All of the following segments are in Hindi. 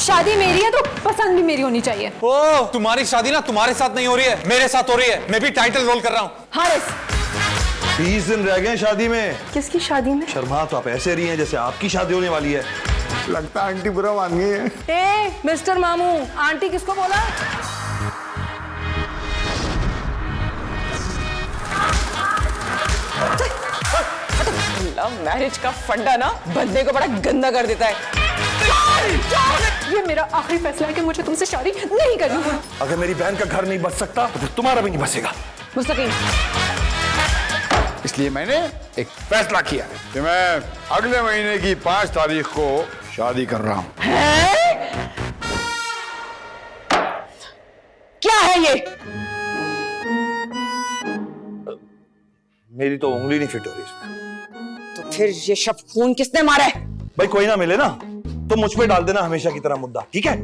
शादी मेरी है तो पसंद भी मेरी होनी चाहिए। ओ, तुम्हारी शादी ना तुम्हारे साथ नहीं हो रही है, मेरे साथ हो रही है। मैं भी टाइटल रोल कर रहा हूँ। हारिस, 30 दिन रह गए शादी में। किसकी शादी में? शर्मा तो आप ऐसे रही हैं जैसे आपकी शादी होने वाली है। लगता है आंटी बुरा मान गई है। ए मिस्टर मामू, आंटी किसको बोला? लव मैरिज का फंडा ना बंदे को बड़ा गंदा कर देता है। ये मेरा आखिरी फैसला है कि मुझे तुमसे शादी नहीं करनी है। अगर मेरी बहन का घर नहीं बच सकता तो फिर तुम्हारा भी नहीं बचेगा। मुस्तकीम, इसलिए मैंने एक फैसला किया कि मैं अगले महीने की 5 तारीख को शादी कर रहा हूँ। क्या है ये? मेरी तो उंगली नहीं फिट हो रही इसमें। तो फिर ये शब खून किसने मारा है? भाई कोई ना मिले ना तो मुझ पे डाल देना हमेशा की तरह मुद्दा, ठीक है?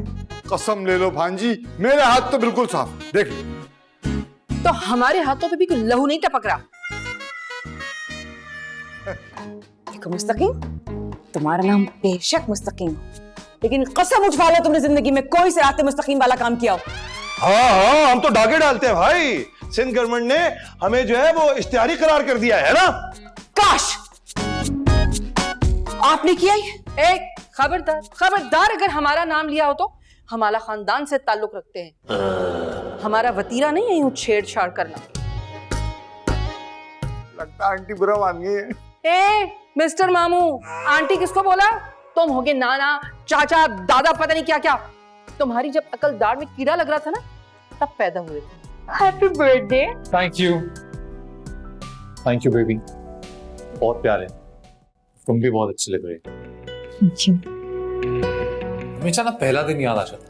कसम ले लो भांजी, मेरे हाथ तो बिल्कुल साफ, देख लो। तो हमारे हाथों पे भी कोई लहू नहीं टपक रहा। देखो मुस्तकीम, तुम्हारा नाम बेशक मुस्तकीम हो, लेकिन कसम उठवा लो तुमने जिंदगी में कोई से रास्ते मुस्तकीम वाला काम किया हो। हाँ, हम तो डाके डालते हैं भाई। सिंध गवर्नमेंट ने हमें जो है वो इश्तिहारी करार कर दिया है ना। काश आपने किया ही। खबरदार खबरदार, अगर हमारा नाम लिया हो तो हमारा खानदान से ताल्लुक रखते हैं। हमारा वतीरा नहीं है यूं छेड़छाड़ करना। लगता है आंटी बुरा मान गई है। ए मिस्टर मामू, आंटी किसको बोला? तुम होगे नाना, चाचा, दादा, पता नहीं क्या क्या। तुम्हारी जब अकल दाढ़ में कीड़ा लग रहा था ना, तब पैदा हुए थे। Happy birthday. Thank you baby, बहुत प्यारे, तुम भी बहुत अच्छी लग रही हो। हमेशा ना पहला दिन याद आ जाता,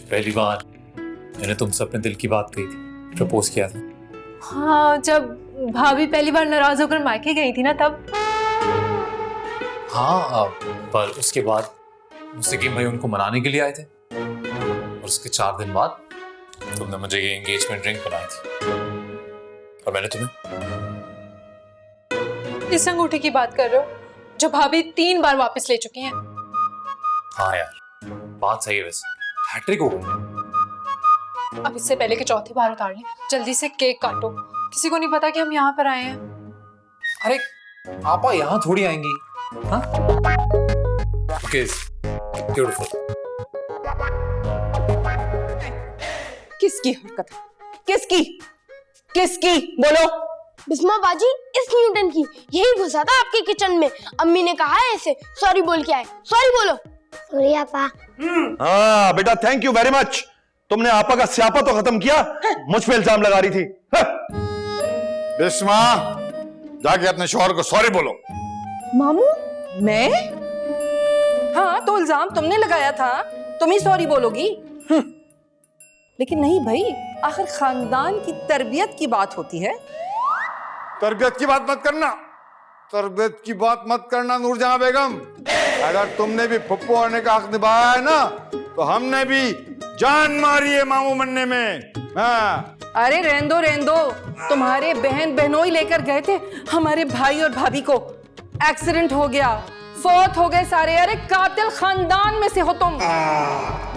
पहली बार मैंने तुमसे अपने दिल की बात कही थी, प्रपोज किया था। हाँ, जब भाभी पहली बार नाराज होकर मायके गई थी ना, तब। हाँ, पर उसके बाद मुस्तकीम भाई उनको मनाने के लिए आए थे, और उसके 4 दिन बाद तुमने मुझे ये एंगेजमेंट रिंग बनाई थी, और मैंने तुम्हें। इस अंगूठी की बात कर रहे हो जो भाभी 3 बार वापस ले चुकी हैं? हाँ यार, बात सही है वैसे, हैट्रिक हो गई। अब इससे पहले कि चौथी बार उतार लें, जल्दी से केक काटो। किसी को नहीं पता कि हम यहाँ पर आए हैं। अरे आपा यहाँ थोड़ी आएंगी, हाँ? ब्यूटीफुल। किसकी हरकत है? किसकी बोलो। बिस्मा बाजी, इस न्यूटन की। यही घुसा था आपके किचन में। अम्मी ने कहा है इसे सॉरी बोल के आए। सॉरी बोलो। सॉरी आपा। हाँ बेटा, थैंक यू वेरी मच। तुमने आपा का स्यापा तो खत्म किया, मुझ पे इल्जाम लगा रही थी। बिस्मा, जाके अपने शौहर को सॉरी बोलो। मामू, मैं? हाँ, तो इल्जाम तुमने लगाया था, तुम ही सॉरी बोलोगी। लेकिन नहीं भाई, आखिर खानदान की तरबियत की बात होती है। तरबियत की बात मत करना, तरबियत की बात मत करना नूरजहां बेगम। अगर तुमने भी फुप्पो होने का हक निभाया है ना, तो हमने भी जान मारी है मामू बनने में। हाँ। अरे रहने दो, तुम्हारे बहन बहनोई लेकर गए थे हमारे भाई और भाभी को, एक्सीडेंट हो गया, फौत हो गए सारे। अरे कातिल खानदान में से हो तुम।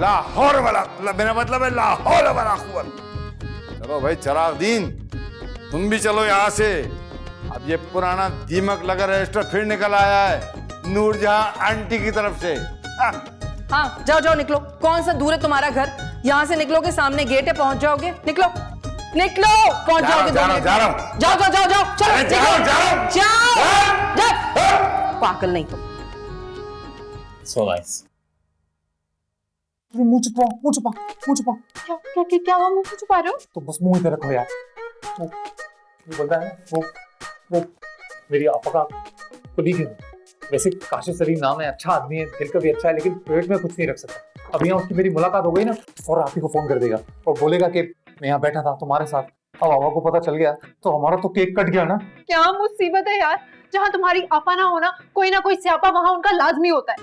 लाहौर वाला, मेरा मतलब है लाहौर वाला कुव्वत। चलो भाई चरागदीन, तुम भी चलो यहाँ से। अब ये पुराना दीमक लगा रजिस्टर फिर निकल आया है नूरजहां आंटी की तरफ से। हाँ, जाओ निकलो। कौन सा दूर है तुम्हारा घर? यहाँ से निकलोगे, सामने गेट है, पहुंच जाओगे। निकलो, पहुंच जाओगे। जा रहा हूं। जाओ, चलो अरे जाओ। पागल नहीं तुम। So nice. मुंह छुपा। क्या हुआ? मुंह छुपा रहे हो? तो बस मुंह इधर रखो यार। वो बोलता है वो मेरी आपा का कुलीग है। वैसे काशिफ सलीम नाम है, अच्छा आदमी है, दिल का भी अच्छा है, लेकिन पेट में कुछ नहीं रख सकता। अब यहाँ उसकी मेरी मुलाकात हो गई ना, और आप ही को फोन कर देगा और बोलेगा कि मैं यहाँ बैठा था तुम्हारे साथ। अब आवा को पता चल गया तो हमारा तो केक कट गया ना। क्या मुसीबत है यार, जहाँ तुम्हारी आपा ना होना, कोई ना कोई स्यापा वहाँ उनका लाजमी होता है।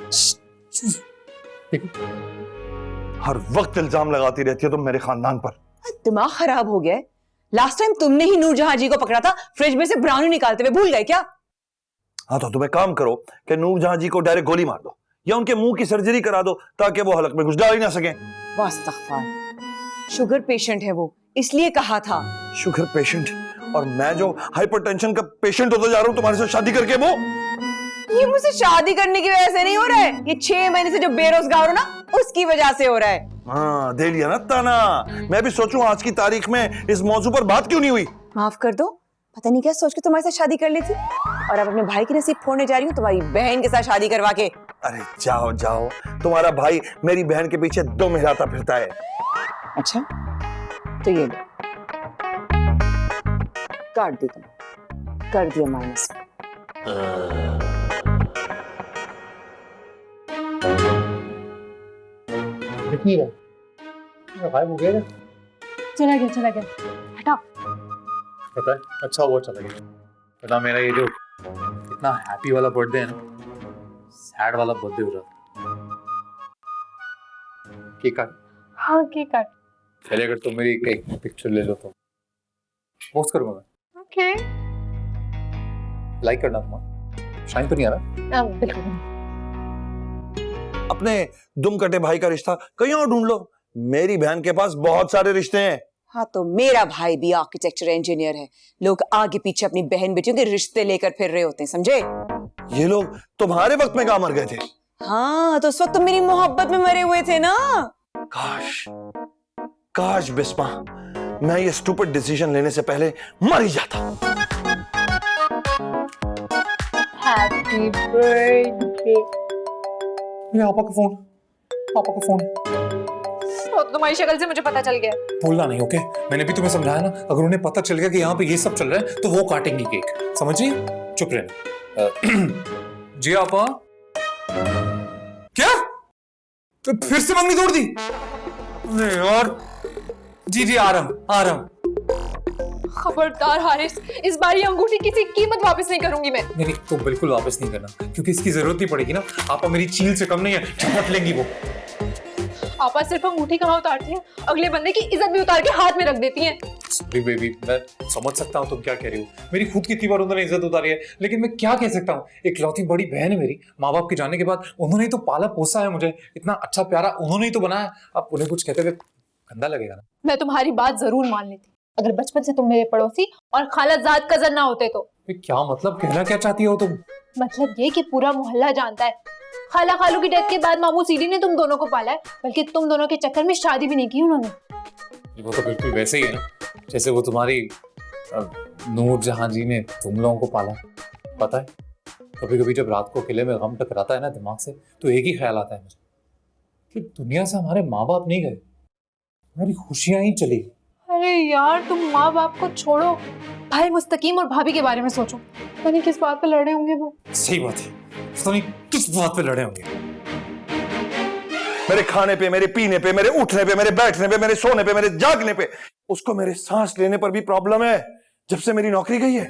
हर वक्त इल्जाम लगाती रहती है तुम मेरे खानदान पर। दिमाग खराब हो गया है। लास्ट टाइम तुमने ही नूरजहां जी को पकड़ा था फ्रिज में से ब्राउनी निकालते हुए, भूल गए क्या? हाँ तो तुम एक काम करो कि नूरजहां जी को डायरेक्ट गोली मार दो, या उनके मुंह की सर्जरी करा दो ताकि वो हलक में कुछ डाल ही ना सके। वास्तगफार, शुगर पेशेंट है वो, इसलिए कहा था। शुगर पेशेंट, और मैं जो हाइपरटेंशन का पेशेंट होता जा रहा हूँ तुम्हारे साथ शादी करके। वो ये मुझसे शादी करने की वजह से नहीं हो रहा है, ये 6 महीने से जो बेरोजगार हो ना उसकी वजह से हो रहा है। हाँ, दे लिया ना ताना। मैं भी सोचूं आज की तारीख में इस मौजू पर बात क्यों नहीं हुई। माफ कर दो, पता नहीं क्या सोच के तुम्हारे साथ शादी कर ली थी, और अब अपने भाई की नसीब फोड़ने जा रही हूँ तुम्हारी बहन के साथ शादी करवा के। अरे जाओ जाओ, तुम्हारा भाई मेरी बहन के पीछे दुम हिलाता फिरता है। अच्छा तो ये लो, काट दी तुम, कर दिया माइनस। नहीं रहा, गायब हो गया क्या? चला गया हटा। पता है, अच्छा हुआ चला गया। पता मेरा ये जो इतना हैप्पी वाला बर्थडे है ना, सैड वाला बर्थडे हो रहा। केक काट। हाँ केक काट। चलिए अगर तुम मेरी एक पिक्चर ले लो तो पोस्ट करूंगा मैं। ओके। लाइक करना तुम्हारा, शाइन तो नहीं आ रहा? बिल्कुल। अपने दुम कटे भाई का रिश्ता कहीं और ढूंढ लो, मेरी बहन के पास बहुत सारे रिश्ते हैं। हाँ तो मेरा भाई भी आर्किटेक्चर इंजीनियर है, लोग आगे पीछे अपनी बहन बेटियों के रिश्ते लेकर फिर रहे होते हैं, समझे? ये लोग तुम्हारे वक्त में कहाँ मर गए थे? हाँ तो उस वक्त तुम मेरी मोहब्बत में मरे हुए थे ना। काश काश बिस्मा, मैं ये स्टूपिड डिसीजन लेने से पहले मर ही जाता। Happy birthday. मेरे पापा का फोन, पापा का फोन। तो तुम्हारी शक्ल से मुझे पता चल गया। बोलना नहीं, ओके? मैंने भी तुम्हें समझाया ना, अगर उन्हें पता चल गया कि यहाँ पे ये सब चल रहा है तो वो काटेंगी केक, समझिए? चुप रहना। जी आपा। क्या? तो फिर से मंगनी तोड़ दी? अरे यार। जी आ रहा हूं। खबरदार हारिस, इस बार ये अंगूठी किसी कीमत वापस नहीं करूंगी मैं। नहीं तो बिल्कुल वापस नहीं करना, क्योंकि इसकी जरूरत नहीं पड़ेगी ना। आपा मेरी चील से कम नहीं है, झपट लेंगी वो। आपा सिर्फ अंगूठी कहाँ उतारती हैं, अगले बंदे की इज्जत भी उतार के हाथ में रख देती हैं। सॉरी बेबी, मैं समझ सकता हूँ तुम क्या कह रही हो। मेरी खुद कितनी बार उन्होंने इज्जत उतारी है, लेकिन मैं क्या कह सकता हूँ। एक लौती बड़ी बहन है मेरी, माँ बाप के जाने के बाद उन्होंने ही तो पाला पोसा है मुझे, इतना अच्छा प्यारा उन्होंने ही तो बनाया। अब उन्हें कुछ कहते हुए गंदा लगेगा ना। मैं तुम्हारी बात जरूर मान लेती अगर बचपन से तुम मेरे पड़ोसी और खालाजाद कजन ना होते तो। क्या मतलब, कहना क्या चाहती हो तुम? मतलब ये कि पूरा मोहल्ला जानता है खाला खालू की डेथ के बाद मामू सीडी ने तुम दोनों को पाला है, बल्कि तुम दोनों के चक्कर में शादी भी नहीं की उन्होंने। वो तो बिल्कुल वैसे ही है ना, जैसे वो तुम्हारी नूर जहां जी ने तुम लोगों को पाला। पता है, कभी कभी जब रात को किले में गम टकराता है ना दिमाग से, तो एक ही ख्याल आता है मुझे कि दुनिया से हमारे माँ बाप नहीं गए, हमारी खुशियां ही चली गई। अरे यार तुम माँ बाप को छोड़ो, भाई मुस्तकीम और भाभी के बारे में सोचो। पता नहीं किस बात पे लड़ रहे होंगे वो। सही बात है, पता नहीं किस बात पे लड़े होंगे। मेरे खाने पे, मेरे पीने पे, मेरे उठने पे, मेरे बैठने पे, मेरे सोने पे, मेरे जागने पे। उसको मेरे सांस लेने पर भी प्रॉब्लम है जब से मेरी नौकरी गई है।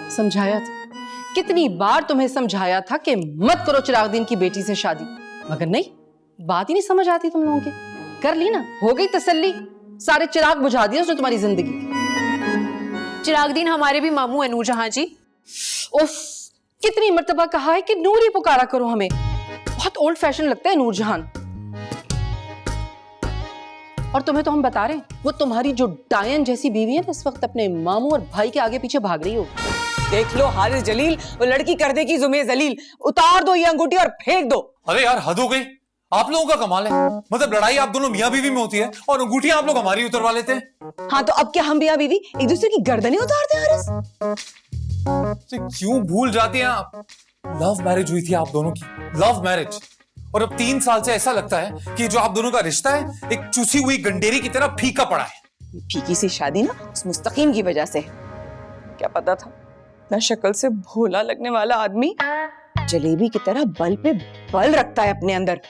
समझाया था, कितनी बार तुम्हें समझाया था कि मत करो चिरागदीन की बेटी से शादी, मगर नहीं, बात ही नहीं समझ आती तुम लोगों की। कर ली ना, हो गई तसल्ली, सारे चिराग बुझा दिए उसने तुम्हारी जिंदगी। चिरागदीन हमारे भी मामू है नूरजहां जी। उफ, कितनी मर्तबा कहा है कि नूर ही पुकारा करो हमें, बहुत ओल्ड फैशन लगता है नूरजहां। और तुम्हें तो हम बता रहे हैं, वो तुम्हारी जो डायन जैसी बीवी है ना, इस वक्त अपने मामू और भाई के आगे पीछे भाग रही हो। देख लो हारिस जलील, वो लड़की कर देगी जुमे जलील। उतार दो ये अंगूठी और फेंक दो। अरे यार हद हो गई, आप लोगों का कमाल है। मतलब लड़ाई आप दोनों मियां बीवी में होती है और अंगूठियां आप लोग हमारी उतरवा लेते हैं। हाँ तो अब क्या हम मियां बीवी एक दूसरे की गर्दनें उतारते हैं हारिस? तो क्यों भूल जाती हैं आप, लव मैरिज हुई थी आप दोनों की, लव मैरिज। और अब 3 साल से ऐसा लगता है कि जो आप दोनों का रिश्ता है एक चूसी हुई गंडेरी की तरह फीका पड़ा है। फीकी सी शादी ना उस मुस्तकीम की वजह से। क्या पता था, ना शक्ल से भोला लगने वाला आदमी जलेबी की तरह बल पे बल रखता है अपने अंदर।